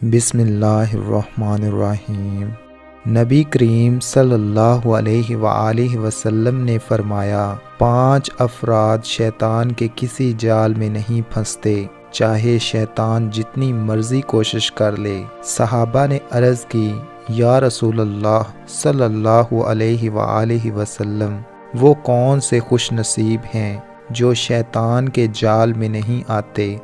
बिस्मिल्लाहिर्रहमानिर्रहीम। नबी करीम सल्लल्लाहु अलैहि वसल्लम ने फरमाया, 5 अफराद शैतान के किसी जाल में नहीं फंसते, चाहे शैतान जितनी मर्जी कोशिश कर ले। सहाबा ने अर्ज़ की, या रसूलल्लाह सल्लल्लाहु अलैहि वसल्लम, वो कौन से खुश नसीब हैं जो शैतान के जाल में नहीं आते।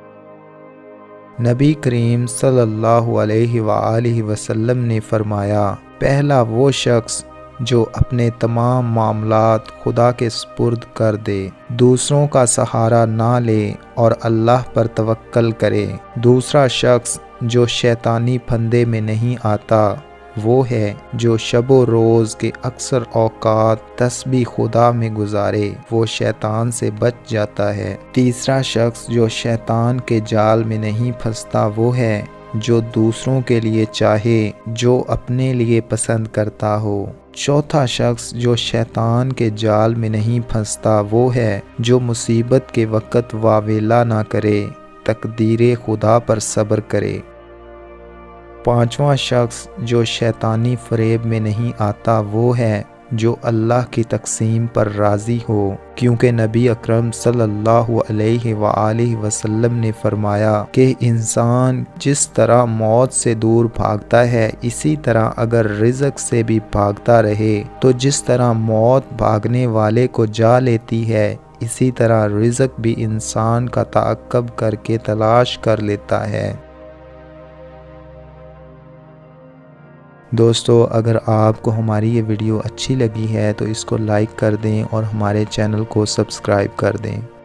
नबी करीम सल्लल्लाहु अलैहि वसल्लम ने फरमाया, पहला वो शख्स जो अपने तमाम मामलात खुदा के सुपुर्द कर दे, दूसरों का सहारा ना ले और अल्लाह पर तवक्कल करे। दूसरा शख्स जो शैतानी फंदे में नहीं आता, वो है जो शबो रोज़ के अक्सर औकात तस्बीह खुदा में गुजारे, वो शैतान से बच जाता है। तीसरा शख्स जो शैतान के जाल में नहीं फंसता, वो है जो दूसरों के लिए चाहे जो अपने लिए पसंद करता हो। चौथा शख्स जो शैतान के जाल में नहीं फंसता, वो है जो मुसीबत के वक़्त वावेला ना करे, तकदीरे खुदा पर सब्र करे। पांचवा शख्स जो शैतानी फरेब में नहीं आता, वो है जो अल्लाह की तकसीम पर राज़ी हो, क्योंकि नबी अकरम सल्लल्लाहु अलैहि वसल्लम ने फरमाया कि इंसान जिस तरह मौत से दूर भागता है, इसी तरह अगर रिज़्क़ से भी भागता रहे तो जिस तरह मौत भागने वाले को जा लेती है, इसी तरह रिज़्क़ भी इंसान का ताक़ब करके तलाश कर लेता है। दोस्तों, अगर आपको हमारी ये वीडियो अच्छी लगी है तो इसको लाइक कर दें और हमारे चैनल को सब्सक्राइब कर दें।